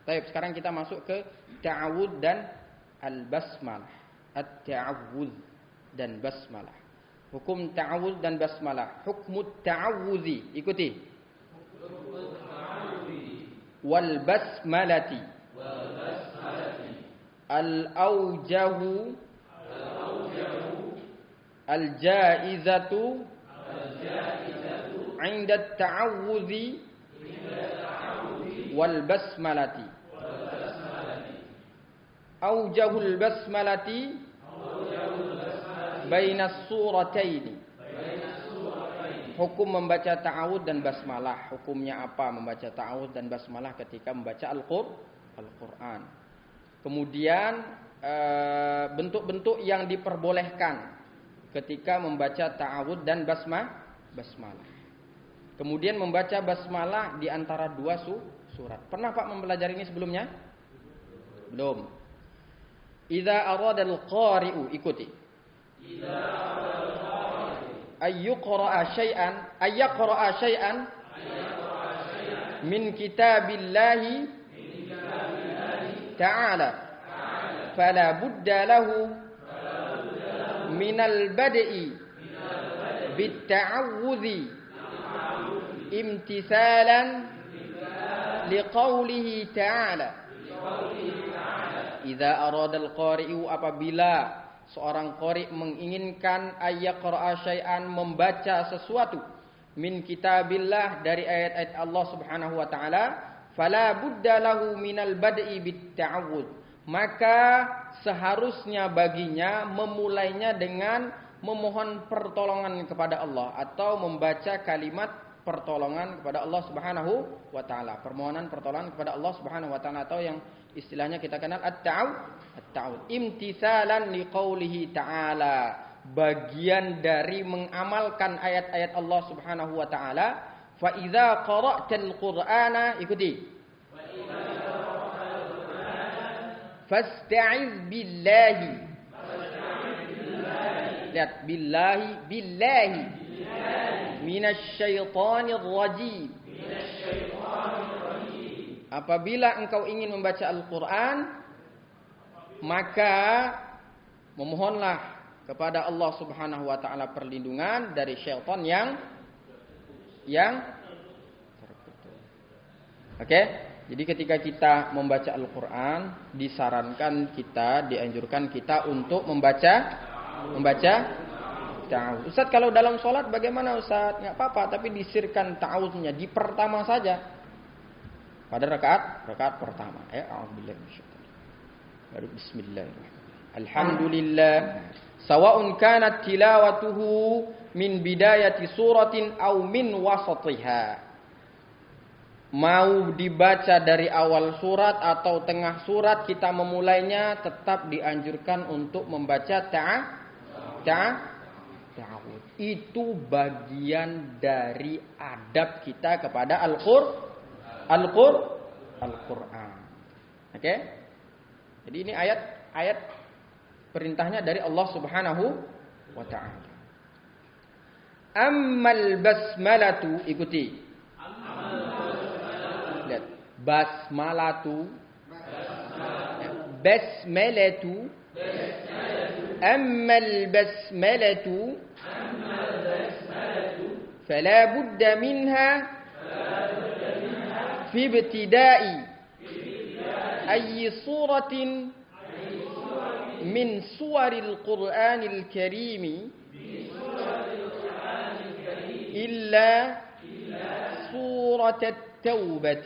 Baik, sekarang kita masuk ke ta'awudz dan al-basmalah. At-ta'awudz dan basmalah. Hukum ta'awudz dan basmalah. Hukmu ta'awudzi, ikuti. Wal basmalati. Al-aujahu. Al-jaizatu. Inda ta'awudzi. Wal basmalati. Aujahul basmalati bainas surataini. Hukum membaca ta'awudz dan basmalah. Hukumnya apa membaca ta'awudz dan basmalah ketika membaca Al-Qur'an. Kemudian bentuk-bentuk yang diperbolehkan ketika membaca ta'awudz dan basmalah. Kemudian membaca basmalah di antara dua surat. Pernah Pak mempelajari ini sebelumnya? Belum. Idza arada al-qari'u, ikuti. Idza arada al-qari'u ayyaqra'a syai'an min kitabillahi ta'ala fala budda lahu min al-bad'i bit-ta'awudzi imtithalan liqaulihi ta'ala. Idza aradal qari'u, apabila seorang qari menginginkan ayyaqra'a syai'an, membaca sesuatu min kitabillah, dari ayat-ayat Allah Subhanahu wa taala, fala budda lahu minal bad'i bit ta'awudz, maka seharusnya baginya memulainya dengan memohon pertolongan kepada Allah atau membaca kalimat pertolongan kepada Allah Subhanahu wa taala, permohonan pertolongan kepada Allah Subhanahu wa taala, atau yang istilahnya kita kenal at-ta'awudz. Imtitsalan liqaulihi ta'ala, bagian dari mengamalkan ayat-ayat Allah Subhanahu wa taala. Fa idza qara'tal Qur'ana, ikuti. Fa idza qara'tal Qur'ana fasta'iz billahi. Lihat, billahi minasyaitonir rajim. Apabila engkau ingin membaca Al-Quran, maka memohonlah kepada Allah Subhanahu wa taala perlindungan dari syaitan yang terkutuk. Oke? Jadi ketika kita membaca Al-Quran, dianjurkan kita untuk membaca ta'awudz. Ustaz, kalau dalam sholat bagaimana Ustaz? Nggak apa-apa, tapi disirkan ta'awudznya di pertama saja. Pada rakaat pertama. A'udzubillahi minasyaitonir. Baru bismillahirrahmanirrahim. Alhamdulillah. Sawa'un kanat tilawatuhu min bidayati suratin aw min wasatiha. Mau dibaca dari awal surat atau tengah surat, kita memulainya, tetap dianjurkan untuk membaca ta'awudz. Itu bagian dari adab kita kepada Al-Qur'an. Oke? Jadi ini ayat perintahnya dari Allah Subhanahu wa ta'ala. Ammal basmalatu, ikuti. Lihat, basmalatu. Basmalatu. Ammal basmalatu fala budda minha fi ibtida'i ayyi suratin min suwaril Qur'anil Karim illa surat at-taubah.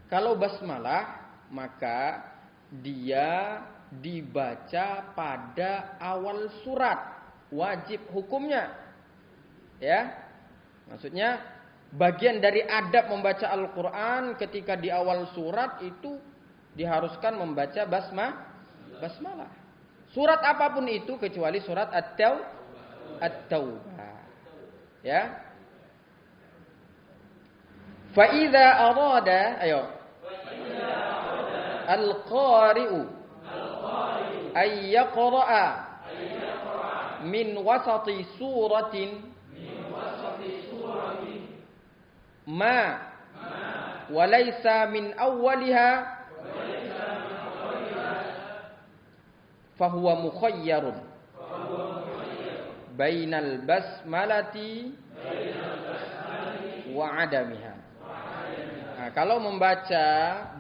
Kalau basmalah, maka dia dibaca pada awal surat, wajib hukumnya. Ya. Maksudnya bagian dari adab membaca Al-Qur'an ketika di awal surat itu diharuskan membaca basmalah. Surat apapun itu kecuali surat At-Taubah. Ya. Fa idza arada, al-qari'u ay yaqra'a min wasati suratin ma walaysa min awwaliha fahuwa mukhayyarun bainal basmalati wa adamiha. Nah, kalau membaca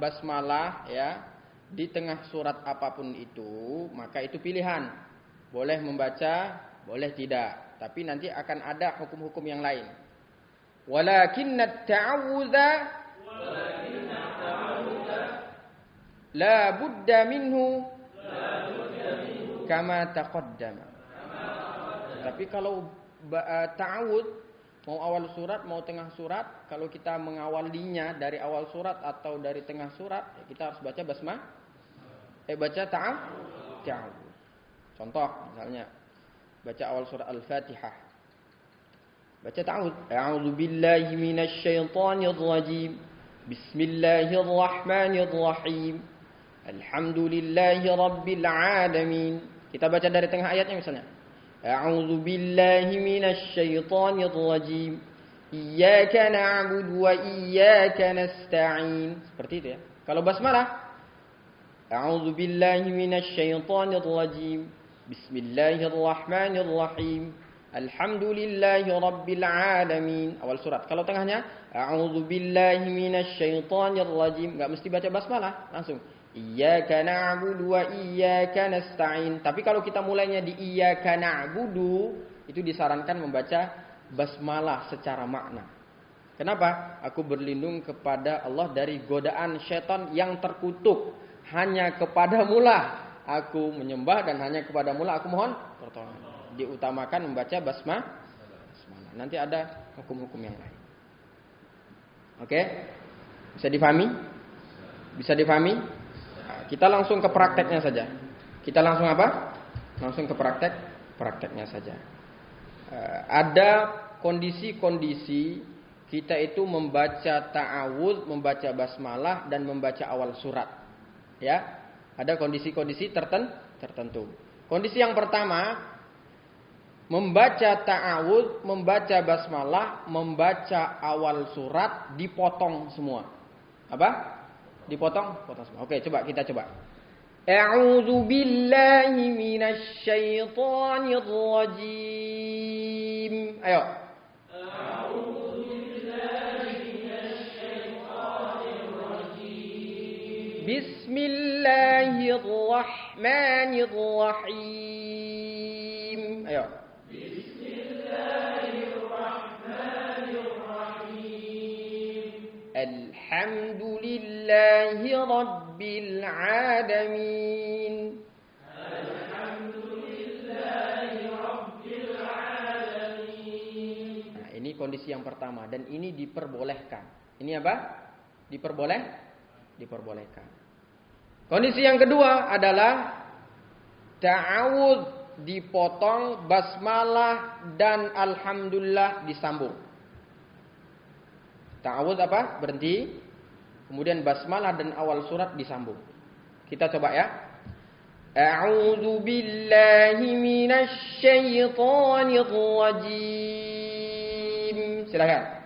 basmalah ya di tengah surat apapun itu, maka itu pilihan. Boleh membaca, boleh tidak. Tapi nanti akan ada hukum-hukum yang lain. Walakinnat ta'awudha la budda minhu kama taqaddama. Tapi kalau ta'awud mau awal surat, mau tengah surat, kalau kita mengawalinya dari awal surat atau dari tengah surat, ya kita harus baca baca ta'awud. Contoh misalnya baca awal surat Al-Fatihah. Baca ta'awud. A'udzu billahi minasy syaithanir rajim. Bismillahirrahmanirrahim. Alhamdulillahi rabbil alamin. Kita baca dari tengah ayatnya misalnya. A'udzu billahi minasy syaithanir rajim. Iyyaka na'budu wa iyyaka nasta'in. Seperti itu ya. Kalau basmalah, A'udzu billahi minasy syaithanir rajim. Bismillahirrahmanirrahim. Alhamdulillahi rabbil alamin. Awal surat. Kalau tengahnya, A'udzu billahi minasy syaithanir rajim. Enggak mesti baca basmalah, langsung. Iyyaka na'budu wa iyyaka nasta'in. Tapi kalau kita mulainya di iyyaka na'budu, itu disarankan membaca basmalah secara makna. Kenapa? Aku berlindung kepada Allah dari godaan syaitan yang terkutuk. Hanya kepadamulah aku menyembah dan hanya kepadamulah aku mohon pertolongan. Diutamakan membaca basmalah. Nanti ada hukum-hukum yang lain. Oke? Bisa difahami? Bisa difahami? Nah, kita langsung ke prakteknya saja. Kita langsung apa? Langsung ke prakteknya saja. Ada kondisi-kondisi kita itu membaca ta'awudz, membaca basmalah dan membaca awal surat. Ya, ada kondisi-kondisi tertentu. Kondisi yang pertama, membaca ta'awudz, membaca basmalah, membaca awal surat dipotong semua. Apa? Dipotong, potong semua. Oke, kita coba. A'udzu billahi minasy syaithanir rajim. Ayo. Bismillahirrahmanirrahim. Ayo. Bismillahirrahmanirrahim. Alhamdulillahi rabbil alamin. Alhamdulillahi rabbil alamin. Nah, ini kondisi yang pertama dan ini diperbolehkan. Ini apa? Diperbolehkan. Kondisi yang kedua adalah ta'awudz dipotong, basmalah dan alhamdulillah disambung. Ta'awudz apa? Berhenti. Kemudian basmalah dan awal surat disambung. Kita coba ya. A'udzu billahi minasy syaithanir rajim. Silakan.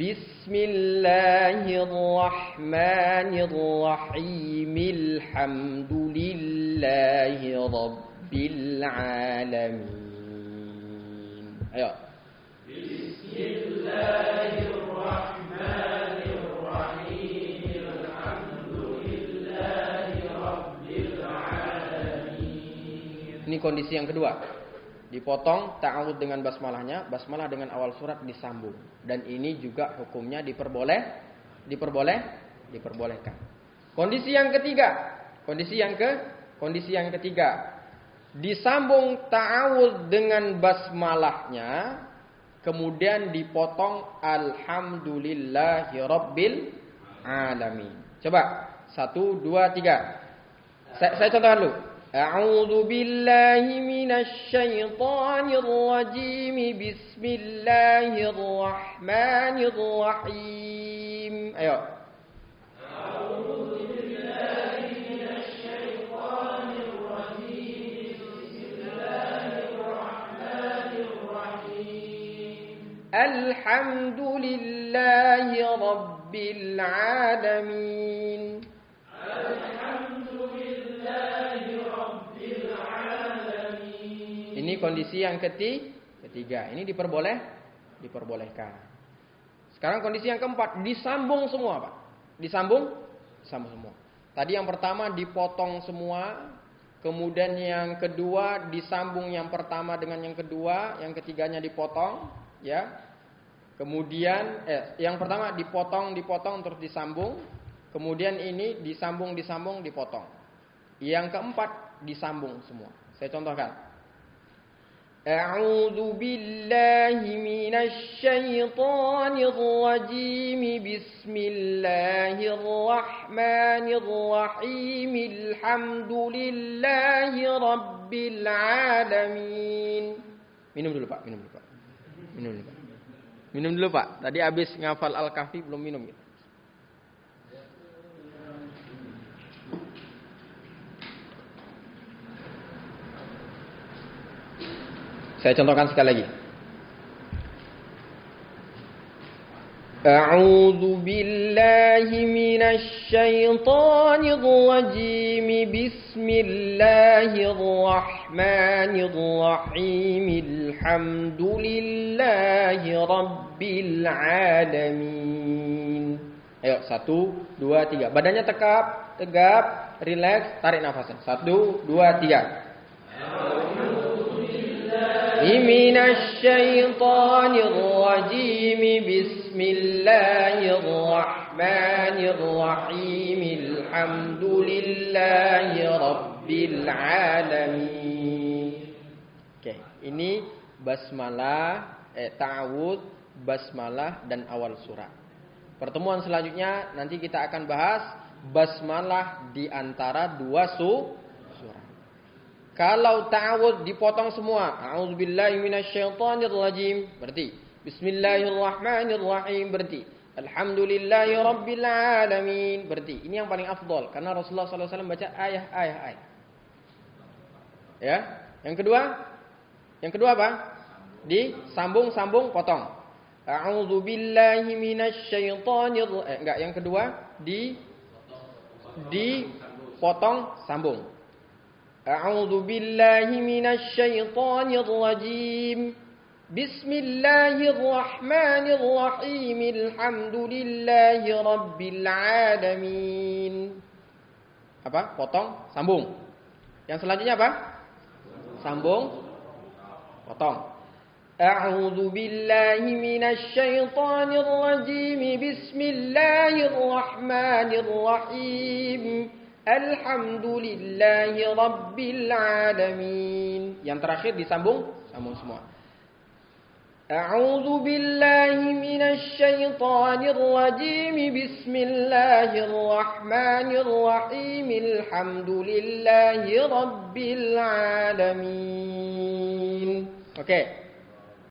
Bismillahirrahmanirrahim. Alhamdulillahi rabbil alamin. Ayo. Bismillahirrahmanirrahim. Alhamdulillahi rabbil alamin. Ini kondisi yang kedua. Dipotong ta'awudz dengan basmalahnya, basmalah dengan awal surat disambung. Dan ini juga hukumnya diperbolehkan. Kondisi yang ketiga, disambung ta'awudz dengan basmalahnya, kemudian dipotong alhamdulillahi rabbil alamin. Coba 1, 2, 3. Saya contohkan dulu. A'udzu billahi minasy syaithanir rajim. Bismillahirrahmanirrahim. Ayo. A'udzu billahi minasy syaithanir rajim. Bismillahirrahmanirrahim. Alhamdulillahi Rabbil Alamin. Ini kondisi yang ketiga. Ini diperbolehkan. Sekarang kondisi yang keempat, disambung semua, Pak. Disambung semua. Tadi yang pertama dipotong semua, kemudian yang kedua disambung yang pertama dengan yang kedua, yang ketiganya dipotong, ya. Kemudian yang pertama dipotong terus disambung, kemudian ini disambung dipotong. Yang keempat disambung semua. Saya contohkan. A'udzu billahi minasy syaithanir rajim. Bismillahirrahmanirrahim. Alhamdulillahi rabbil alamin. Minum dulu, Pak. Minum dulu, Pak. Tadi habis ngafal Al-Kahfi belum minum gitu. Saya contohkan sekali lagi. A'udzu billahi minasy syaithanir rajim. Bismillahirrahmanirrahim. Alhamdulillahi rabbil alamin. Ayo, 1, 2, 3. Badannya tegap, rileks, tarik nafasnya. 1, 2, 3. Minasy syaithanir rajim. Bismillahirrahmanirrahim. Alhamdulillahi rabbil alamin. Oke, ini basmalah, ta'awudz, basmalah dan awal surah. Pertemuan selanjutnya nanti kita akan bahas basmalah di antara dua surah. Kalau ta'awudz dipotong semua, a'udzubillahi minasyaitonirrajim, berarti bismillahirrahmanirrahim, berarti alhamdulillahi rabbil alamin, berarti ini yang paling afdol karena Rasulullah SAW baca ayat. Ya, yang kedua apa? Disambung potong. A'udzubillahi minasyaitonirrajim. Yang kedua dipotong sambung. A'udzu billahi minasy syaithanir rajim. Bismillahirrahmanirrahim. Alhamdulillahi rabbil alamin. Apa? Potong, sambung. Yang selanjutnya apa? Sambung, potong. A'udzu billahi minasy syaithanir rajim. Bismillahirrahmanirrahim. Alhamdulillahi rabbil alamin. Yang terakhir disambung semua. A'udzu billahi minasy syaithanir rajim. Bismillahirrahmanirrahim. Alhamdulillahi rabbil alamin. Oke.